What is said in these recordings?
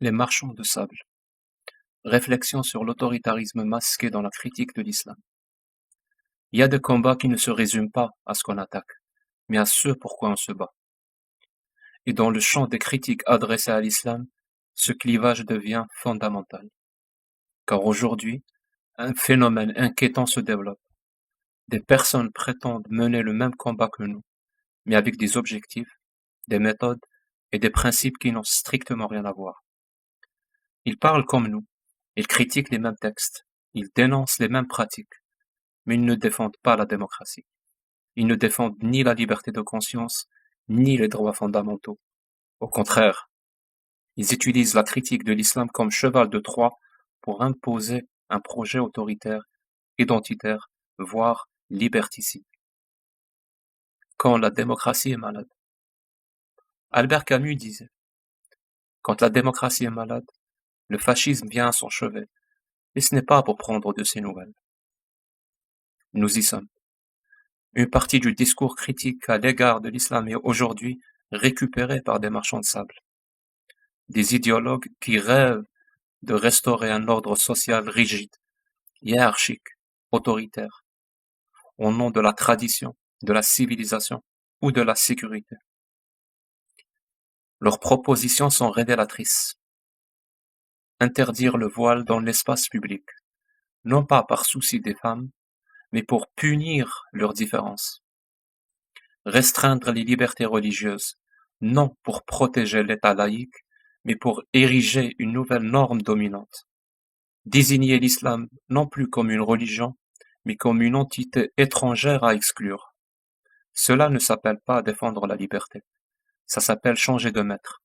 Les marchands de sable. Réflexion sur l'autoritarisme masqué dans la critique de l'islam. Il y a des combats qui ne se résument pas à ce qu'on attaque, mais à ce pourquoi on se bat. Et dans le champ des critiques adressées à l'islam, ce clivage devient fondamental. Car aujourd'hui, un phénomène inquiétant se développe. Des personnes prétendent mener le même combat que nous, mais avec des objectifs, des méthodes et des principes qui n'ont strictement rien à voir. Ils parlent comme nous, ils critiquent les mêmes textes, ils dénoncent les mêmes pratiques, mais ils ne défendent pas la démocratie. Ils ne défendent ni la liberté de conscience, ni les droits fondamentaux. Au contraire, ils utilisent la critique de l'islam comme cheval de Troie pour imposer un projet autoritaire, identitaire, voire liberticide. Quand la démocratie est malade. Albert Camus disait: quand la démocratie est malade, le fascisme vient à son chevet, et ce n'est pas pour prendre de ses nouvelles. Nous y sommes. Une partie du discours critique à l'égard de l'islam est aujourd'hui récupérée par des marchands de sable. Des idéologues qui rêvent de restaurer un ordre social rigide, hiérarchique, autoritaire, au nom de la tradition, de la civilisation ou de la sécurité. Leurs propositions sont révélatrices. Interdire le voile dans l'espace public, non pas par souci des femmes, mais pour punir leurs différences. Restreindre les libertés religieuses, non pour protéger l'État laïque, mais pour ériger une nouvelle norme dominante. Désigner l'islam non plus comme une religion, mais comme une entité étrangère à exclure. Cela ne s'appelle pas défendre la liberté, ça s'appelle changer de maître.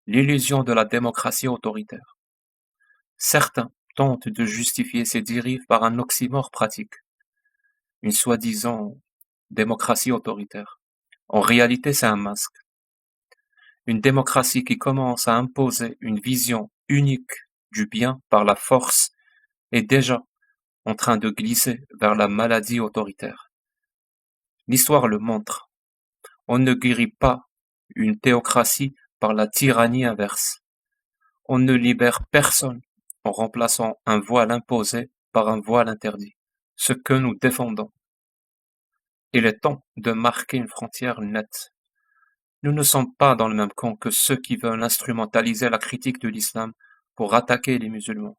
L'illusion de la démocratie autoritaire. Certains tentent de justifier ces dérives par un oxymore pratique, une soi-disant démocratie autoritaire. En réalité, c'est un masque. Une démocratie qui commence à imposer une vision unique du bien par la force est déjà en train de glisser vers la maladie autoritaire. L'histoire le montre. On ne guérit pas une théocratie par la tyrannie inverse. On ne libère personne en remplaçant un voile imposé par un voile interdit. Ce que nous défendons. Il est temps de marquer une frontière nette. Nous ne sommes pas dans le même camp que ceux qui veulent instrumentaliser la critique de l'islam pour attaquer les musulmans,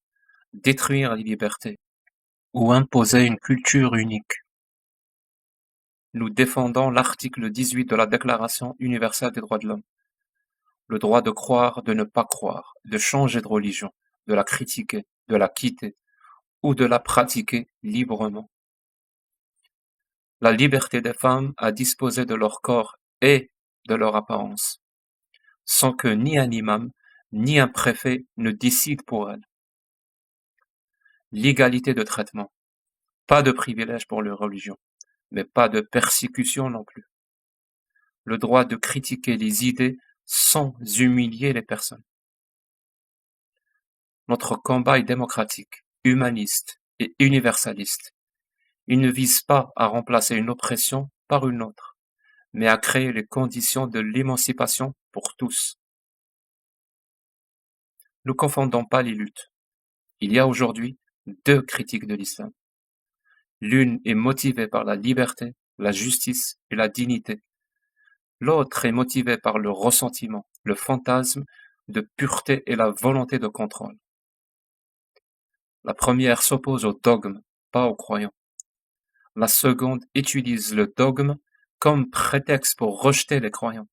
détruire les libertés ou imposer une culture unique. Nous défendons l'article 18 de la Déclaration universelle des droits de l'homme. Le droit de croire, de ne pas croire, de changer de religion, de la critiquer, de la quitter ou de la pratiquer librement. La liberté des femmes à disposer de leur corps et de leur apparence, sans que ni un imam, ni un préfet ne décide pour elles. L'égalité de traitement. Pas de privilège pour les religions, mais pas de persécution non plus. Le droit de critiquer les idées sans humilier les personnes. Notre combat est démocratique, humaniste et universaliste. Il ne vise pas à remplacer une oppression par une autre, mais à créer les conditions de l'émancipation pour tous. Ne confondons pas les luttes. Il y a aujourd'hui deux critiques de l'islam. L'une est motivée par la liberté, la justice et la dignité. L'autre est motivée par le ressentiment, le fantasme de pureté et la volonté de contrôle. La première s'oppose au dogme, pas aux croyants. La seconde utilise le dogme comme prétexte pour rejeter les croyants.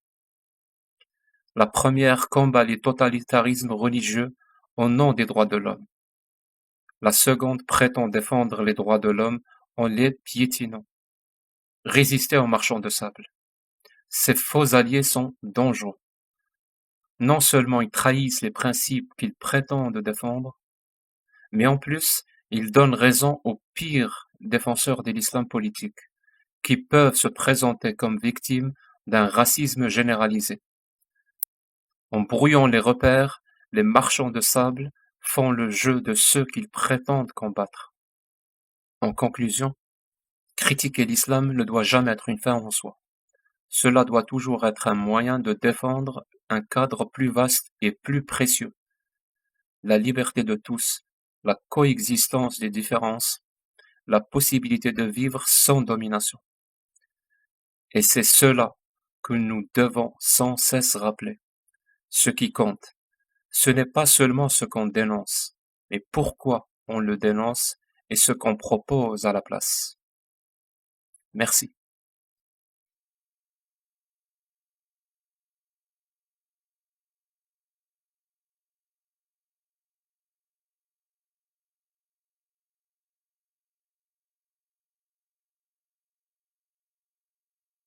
La première combat les totalitarismes religieux au nom des droits de l'homme. La seconde prétend défendre les droits de l'homme en les piétinant. Résister aux marchands de sable. Ces faux alliés sont dangereux. Non seulement ils trahissent les principes qu'ils prétendent défendre, mais en plus, ils donnent raison aux pires défenseurs de l'islam politique, qui peuvent se présenter comme victimes d'un racisme généralisé. En brouillant les repères, les marchands de sable font le jeu de ceux qu'ils prétendent combattre. En conclusion, critiquer l'islam ne doit jamais être une fin en soi. Cela doit toujours être un moyen de défendre un cadre plus vaste et plus précieux, la liberté de tous, la coexistence des différences, la possibilité de vivre sans domination. Et c'est cela que nous devons sans cesse rappeler. Ce qui compte, ce n'est pas seulement ce qu'on dénonce, mais pourquoi on le dénonce et ce qu'on propose à la place. Merci.